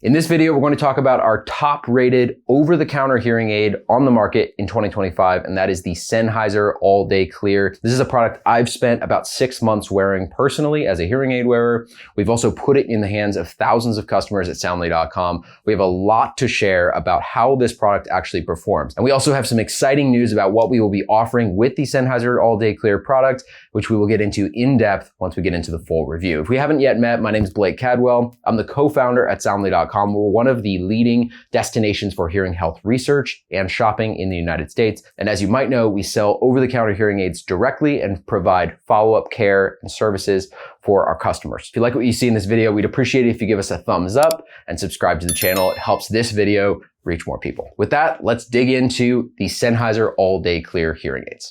In this video, we're going to talk about our top-rated over-the-counter hearing aid on the market in 2025, and that is the Sennheiser All Day Clear. This is a product I've spent about 6 months wearing personally as a hearing aid wearer. We've also put it in the hands of thousands of customers at soundly.com. We have a lot to share about how this product actually performs. And we also have some exciting news about what we will be offering with the Sennheiser All Day Clear product, which we will get into in depth once we get into the full review. If we haven't yet met, my name is Blake Cadwell. I'm the co-founder at soundly.com. We're one of the leading destinations for hearing health research and shopping in the United States. And as you might know, we sell over-the-counter hearing aids directly and provide follow-up care and services for our customers. If you like what you see in this video, we'd appreciate it if you give us a thumbs up and subscribe to the channel. It helps this video reach more people. With that, let's dig into the Sennheiser All Day Clear hearing aids.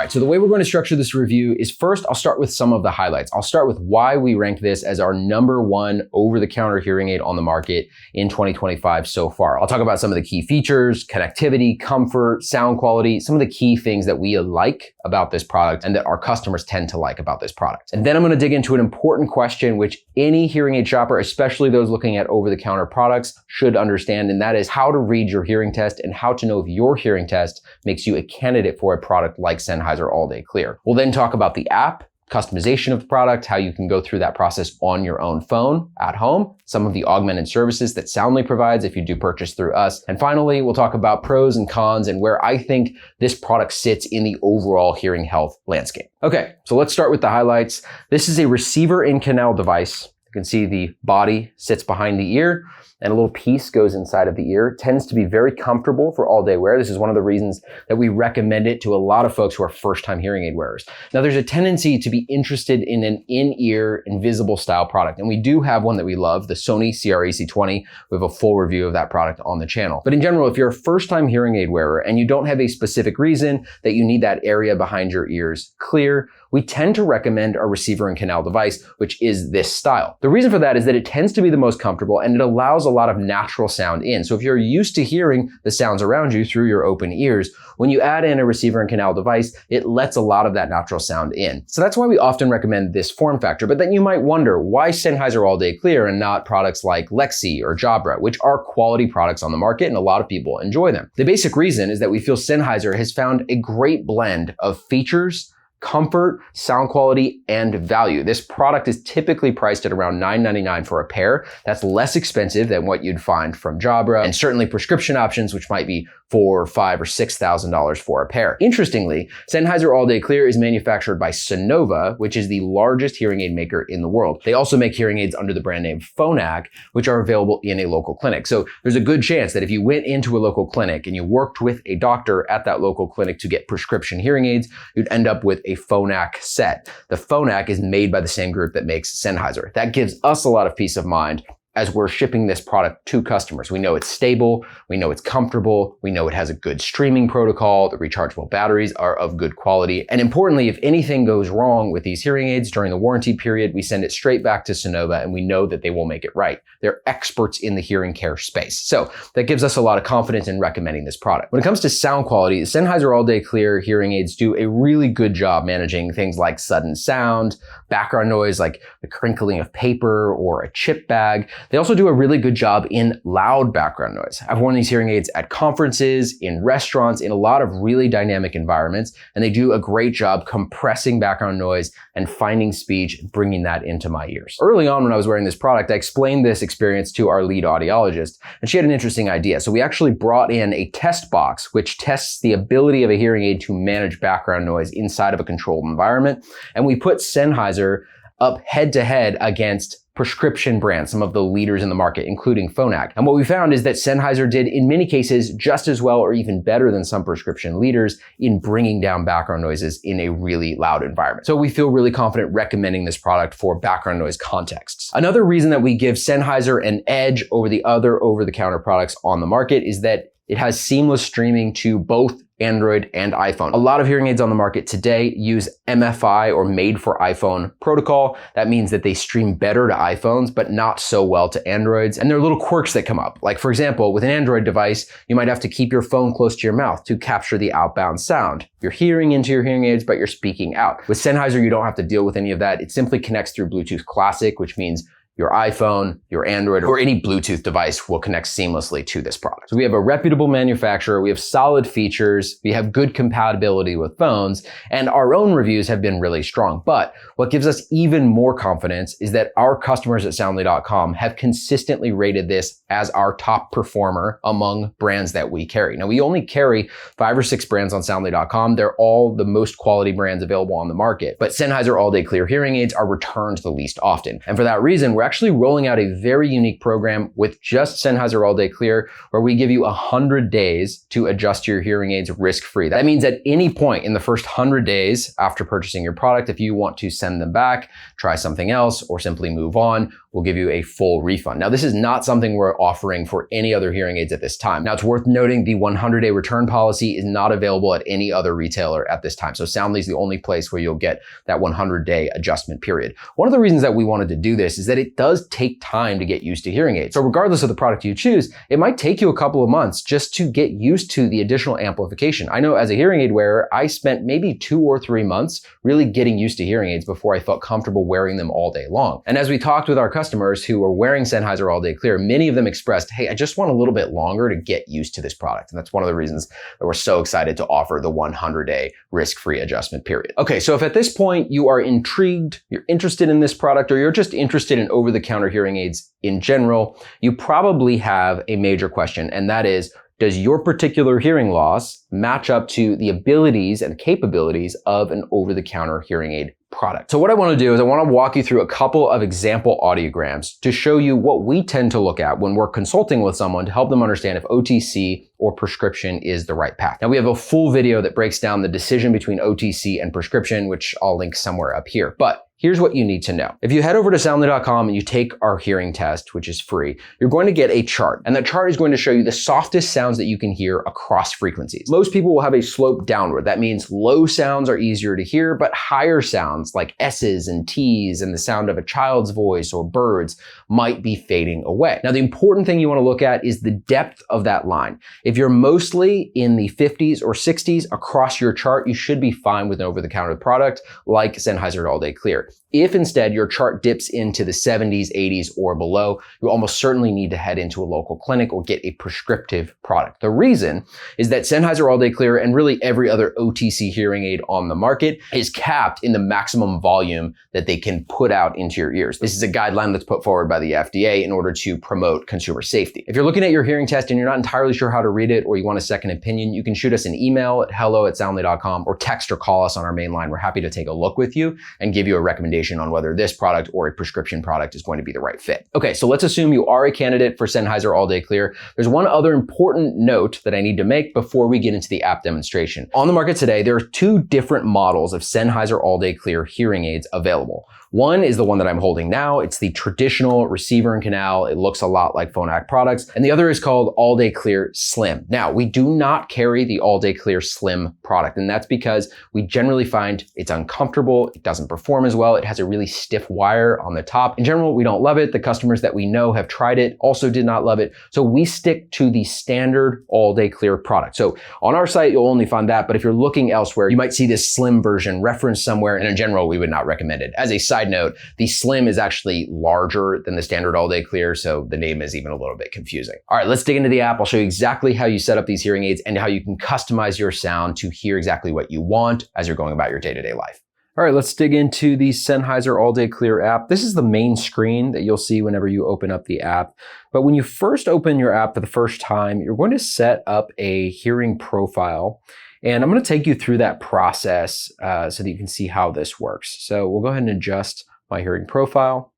So the way we're going to structure this review is first, I'll start with some of the highlights. I'll start with why we rank this as our #1 over-the-counter hearing aid on the market in 2025 so far. I'll talk about some of the key features, connectivity, comfort, sound quality, some of the key things that we like about this product and that our customers tend to like about this product. And then I'm going to dig into an important question which any hearing aid shopper, especially those looking at over-the-counter products, should understand, and that is how to read your hearing test and how to know if your hearing test makes you a candidate for a product like Sennheiser All Day Clear. We'll then talk about the app, customization of the product, how you can go through that process on your own phone at home, some of the augmented services that Soundly provides if you do purchase through us. And finally, we'll talk about pros and cons and where I think this product sits in the overall hearing health landscape. Okay, so let's start with the highlights. This is a receiver-in-canal device. You can see the body sits behind the ear and a little piece goes inside of the ear. It tends to be very comfortable for all day wear. This is one of the reasons that we recommend it to a lot of folks who are first-time hearing aid wearers. Now, there's a tendency to be interested in an in-ear invisible style product, and we do have one that we love, the Sony CRAC20. We have a full review of that product on the channel. But in general, if you're a first-time hearing aid wearer and you don't have a specific reason that you need that area behind your ears clear, we tend to recommend a receiver-in-canal device, which is this style. The reason for that is that it tends to be the most comfortable and it allows a lot of natural sound in. So if you're used to hearing the sounds around you through your open ears, when you add in a receiver-in-canal device, it lets a lot of that natural sound in. So that's why we often recommend this form factor. But then you might wonder, why Sennheiser All Day Clear and not products like Lexie or Jabra, which are quality products on the market and a lot of people enjoy them? The basic reason is that we feel Sennheiser has found a great blend of features, comfort, sound quality, and value. This product is typically priced at around $9.99 for a pair. That's less expensive than what you'd find from Jabra, and certainly prescription options, which might be $4,000, $5,000, or $6,000 for a pair. Interestingly, Sennheiser All Day Clear is manufactured by Sonova, which is the largest hearing aid maker in the world. They also make hearing aids under the brand name Phonak, which are available in a local clinic. So there's a good chance that if you went into a local clinic and you worked with a doctor at that local clinic to get prescription hearing aids, you'd end up with a Phonak set. The Phonak is made by the same group that makes Sennheiser. That gives us a lot of peace of mind as we're shipping this product to customers. We know it's stable, we know it's comfortable, we know it has a good streaming protocol, the rechargeable batteries are of good quality, and importantly, if anything goes wrong with these hearing aids during the warranty period, we send it straight back to Sonova and we know that they will make it right. They're experts in the hearing care space. So that gives us a lot of confidence in recommending this product. When it comes to sound quality, the Sennheiser All Day Clear hearing aids do a really good job managing things like sudden sound, background noise like the crinkling of paper or a chip bag. They also do a really good job in loud background noise. I've worn these hearing aids at conferences, in restaurants, in a lot of really dynamic environments, and they do a great job compressing background noise and finding speech, bringing that into my ears. Early on when I was wearing this product, I explained this experience to our lead audiologist, and she had an interesting idea. So we actually brought in a test box, which tests the ability of a hearing aid to manage background noise inside of a controlled environment, and we put Sennheiser up head-to-head against prescription brands, some of the leaders in the market, including Phonak. And what we found is that Sennheiser did, in many cases, just as well or even better than some prescription leaders in bringing down background noises in a really loud environment. So we feel really confident recommending this product for background noise contexts. Another reason that we give Sennheiser an edge over the other over-the-counter products on the market is that It has seamless streaming to both Android and iPhone. A lot of hearing aids on the market today use MFI or made for iPhone protocol. That means that they stream better to iPhones, but not so well to Androids. And there are little quirks that come up. Like for example, with an Android device, you might have to keep your phone close to your mouth to capture the outbound sound. You're hearing into your hearing aids, but you're speaking out. With Sennheiser, you don't have to deal with any of that. It simply connects through Bluetooth Classic, which means your iPhone, your Android, or any Bluetooth device will connect seamlessly to this product. So we have a reputable manufacturer, we have solid features, we have good compatibility with phones, and our own reviews have been really strong. But what gives us even more confidence is that our customers at Soundly.com have consistently rated this as our top performer among brands that we carry. Now, we only carry 5 or 6 brands on Soundly.com. They're all the most quality brands available on the market. But Sennheiser All Day Clear hearing aids are returned the least often. And for that reason, we're actually rolling out a very unique program with just Sennheiser All Day Clear, where we give you 100 days to adjust your hearing aids risk-free. That means at any point in the first 100 days after purchasing your product, if you want to send them back, try something else, or simply move on, we'll give you a full refund. Now, this is not something we're offering for any other hearing aids at this time. Now, it's worth noting the 100-day return policy is not available at any other retailer at this time. So Soundly is the only place where you'll get that 100-day adjustment period. One of the reasons that we wanted to do this is that it does take time to get used to hearing aids. So regardless of the product you choose, it might take you a couple of months just to get used to the additional amplification. I know as a hearing aid wearer, I spent maybe 2 or 3 months really getting used to hearing aids before I felt comfortable wearing them all day long. And as we talked with our customers who are wearing Sennheiser All Day Clear, many of them expressed, hey, I just want a little bit longer to get used to this product. And that's one of the reasons that we're so excited to offer the 100-day risk-free adjustment period. Okay, so if at this point you are intrigued, you're interested in this product, or you're just interested in over-the-counter hearing aids in general, you probably have a major question, and that is, does your particular hearing loss match up to the abilities and capabilities of an over-the-counter hearing aid product? So what I want to do is I want to walk you through a couple of example audiograms to show you what we tend to look at when we're consulting with someone to help them understand if OTC or prescription is the right path. Now, we have a full video that breaks down the decision between OTC and prescription, which I'll link somewhere up here. But here's what you need to know. If you head over to Soundly.com and you take our hearing test, which is free, you're going to get a chart. And that chart is going to show you the softest sounds that you can hear across frequencies. Most people will have a slope downward. That means low sounds are easier to hear, but higher sounds like S's and T's and the sound of a child's voice or birds might be fading away. Now, the important thing you want to look at is the depth of that line. If you're mostly in the 50s or 60s across your chart, you should be fine with an over-the-counter product like Sennheiser All Day Clear. If instead your chart dips into the 70s, 80s, or below, you almost certainly need to head into a local clinic or get a prescriptive product. The reason is that Sennheiser All Day Clear and really every other OTC hearing aid on the market is capped in the maximum volume that they can put out into your ears. This is a guideline that's put forward by the FDA in order to promote consumer safety. If you're looking at your hearing test and you're not entirely sure how to read it or you want a second opinion, you can shoot us an email at hello@soundly.com or text or call us on our main line. We're happy to take a look with you and give you a recommendation on whether this product or a prescription product is going to be the right fit. Okay, so let's assume you are a candidate for Sennheiser All Day Clear. There's one other important note that I need to make before we get into the app demonstration. On the market today, there are 2 different models of Sennheiser All Day Clear hearing aids available. One is the one that I'm holding now. It's the traditional receiver-in-canal. It looks a lot like Phonak products. And the other is called All Day Clear Slim. Now, we do not carry the All Day Clear Slim product, and that's because we generally find it's uncomfortable, it doesn't perform as well, it has a really stiff wire on the top. In general, we don't love it. The customers that we know have tried it also did not love it. So we stick to the standard All Day Clear product. So on our site, you'll only find that, but if you're looking elsewhere, you might see this Slim version referenced somewhere, and in general, we would not recommend it. As a side note, the Slim is actually larger than the standard All Day Clear, so the name is even a little bit confusing. All right, let's dig into the app. I'll show you exactly how you set up these hearing aids and how you can customize your sound to hear exactly what you want as you're going about your day-to-day life. All right, let's dig into the Sennheiser All Day Clear app. This is the main screen that you'll see whenever you open up the app. But when you first open your app for the first time, you're going to set up a hearing profile. And I'm going to take you through that process so that you can see how this works. So we'll go ahead and adjust my hearing profile.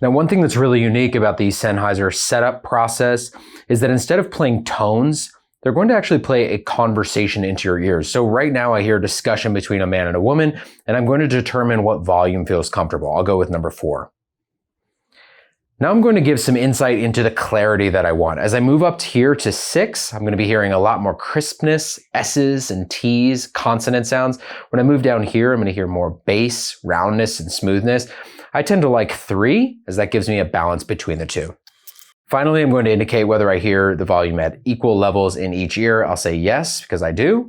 Now, one thing that's really unique about the Sennheiser setup process is that instead of playing tones, they're going to actually play a conversation into your ears. So right now I hear a discussion between a man and a woman, and I'm going to determine what volume feels comfortable. I'll go with number 4. Now I'm going to give some insight into the clarity that I want. As I move up here to 6, I'm going to be hearing a lot more crispness, S's and T's, consonant sounds. When I move down here, I'm going to hear more bass, roundness, and smoothness. I tend to like 3, as that gives me a balance between the two. Finally, I'm going to indicate whether I hear the volume at equal levels in each ear. I'll say yes, because I do.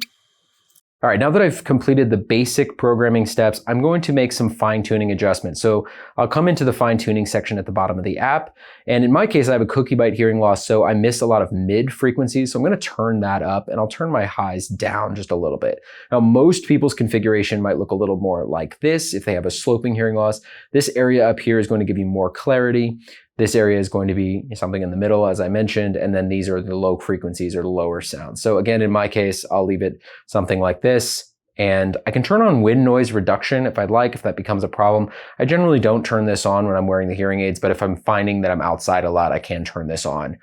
All right, now that I've completed the basic programming steps, I'm going to make some fine-tuning adjustments. So I'll come into the fine-tuning section at the bottom of the app. And in my case, I have a cookie bite hearing loss, so I miss a lot of mid frequencies. So I'm going to turn that up, and I'll turn my highs down just a little bit. Now, most people's configuration might look a little more like this if they have a sloping hearing loss. This area up here is going to give you more clarity. This area is going to be something in the middle, as I mentioned, and then these are the low frequencies or the lower sounds. So again, in my case, I'll leave it something like this, and I can turn on wind noise reduction if I'd like, if that becomes a problem. I generally don't turn this on when I'm wearing the hearing aids, but if I'm finding that I'm outside a lot, I can turn this on.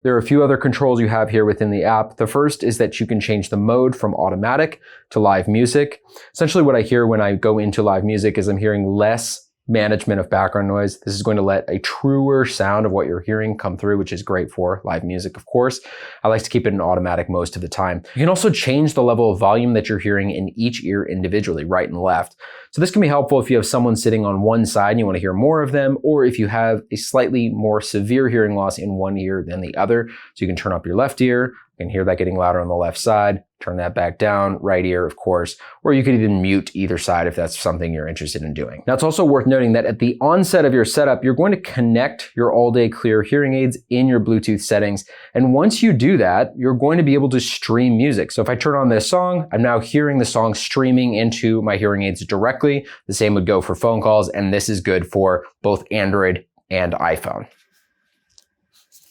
There are a few other controls you have here within the app. The first is that you can change the mode from automatic to live music. Essentially what I hear when I go into live music is I'm hearing less management of background noise. This is going to let a truer sound of what you're hearing come through, which is great for live music, of course. I like to keep it in automatic most of the time. You can also change the level of volume that you're hearing in each ear individually, right and left. So this can be helpful if you have someone sitting on one side and you want to hear more of them, or if you have a slightly more severe hearing loss in one ear than the other. So you can turn up your left ear, you can hear that getting louder on the left side, turn that back down, right ear, of course, or you could even mute either side if that's something you're interested in doing. Now, it's also worth noting that at the onset of your setup, you're going to connect your All Day Clear hearing aids in your Bluetooth settings. And once you do that, you're going to be able to stream music. So if I turn on this song, I'm now hearing the song streaming into my hearing aids directly. The same would go for phone calls, and this is good for both Android and iPhone.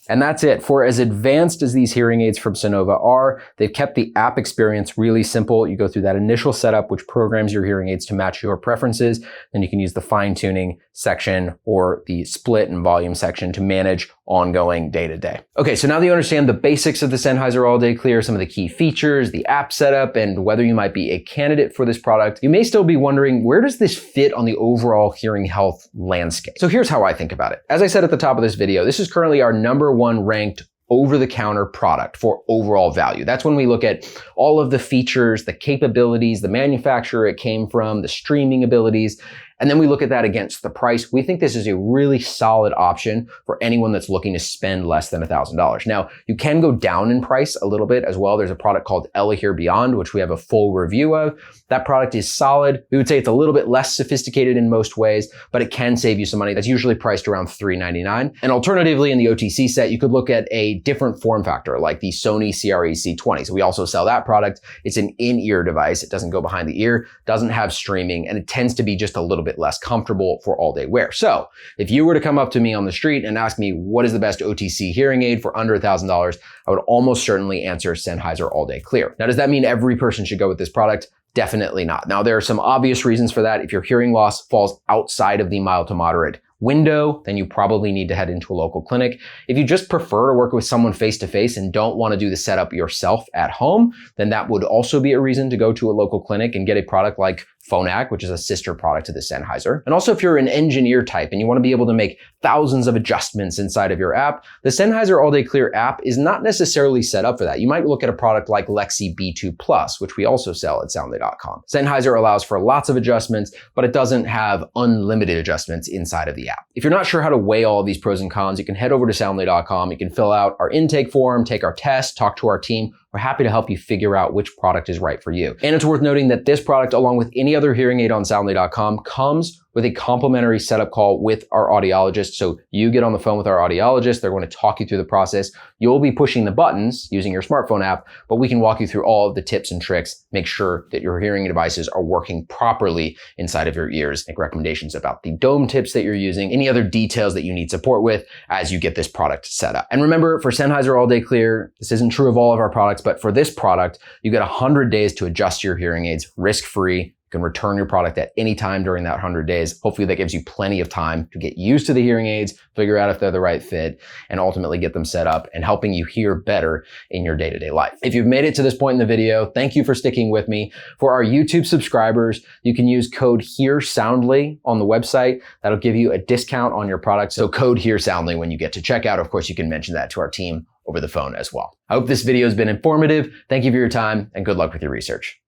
And that's it. For as advanced as these hearing aids from Sonova are, they've kept the app experience really simple. You go through that initial setup, which programs your hearing aids to match your preferences. Then you can use the fine-tuning section or the split and volume section to manage ongoing day-to-day. Okay, so now that you understand the basics of the Sennheiser All Day Clear, some of the key features, the app setup, and whether you might be a candidate for this product, you may still be wondering, where does this fit on the overall hearing health landscape? So here's how I think about it. As I said at the top of this video, this is currently our #1 ranked over-the-counter product for overall value. That's when we look at all of the features, the capabilities, the manufacturer it came from, the streaming abilities, and then we look at that against the price. We think this is a really solid option for anyone that's looking to spend less than $1,000. Now, you can go down in price a little bit as well. There's a product called Here Beyond, which we have a full review of. That product is solid. We would say it's a little bit less sophisticated in most ways, but it can save you some money. That's usually priced around $399. And alternatively, in the OTC set, you could look at a different form factor like the Sony CRE C20. So we also sell that product. It's an in-ear device. It doesn't go behind the ear, doesn't have streaming, and it tends to be just a little bit less comfortable for all day wear. So if you were to come up to me on the street and ask me what is the best OTC hearing aid for under $1,000, I would almost certainly answer Sennheiser All Day Clear. Now, does that mean every person should go with this product? Definitely not. Now, there are some obvious reasons for that. If your hearing loss falls outside of the mild to moderate window, then you probably need to head into a local clinic. If you just prefer to work with someone face-to-face and don't want to do the setup yourself at home, then that would also be a reason to go to a local clinic and get a product like Phonak, which is a sister product to the Sennheiser. And also if you're an engineer type and you want to be able to make thousands of adjustments inside of your app, the Sennheiser All Day Clear app is not necessarily set up for that. You might look at a product like Lexie B2 Plus, which we also sell at soundly.com. Sennheiser allows for lots of adjustments, but it doesn't have unlimited adjustments inside of the app. If you're not sure how to weigh all of these pros and cons, you can head over to soundly.com. You can fill out our intake form, take our test, talk to our team. We're happy to help you figure out which product is right for you. And it's worth noting that this product, along with any other hearing aid on soundly.com, comes with a complimentary setup call with our audiologist. So you get on the phone with our audiologist. They're going to talk you through the process. You'll be pushing the buttons using your smartphone app, but we can walk you through all of the tips and tricks, make sure that your hearing devices are working properly inside of your ears, make recommendations about the dome tips that you're using, any other details that you need support with as you get this product set up. And remember, for Sennheiser All Day Clear, this isn't true of all of our products, but for this product, you get 100 days to adjust your hearing aids risk-free, You can return your product at any time during that 100 days. Hopefully that gives you plenty of time to get used to the hearing aids, figure out if they're the right fit, and ultimately get them set up and helping you hear better in your day-to-day life. If you've made it to this point in the video, thank you for sticking with me. For our YouTube subscribers, you can use code HEARSOUNDLY on the website. That'll give you a discount on your product. So code HEARSOUNDLY when you get to checkout. Of course, you can mention that to our team over the phone as well. I hope this video has been informative. Thank you for your time and good luck with your research.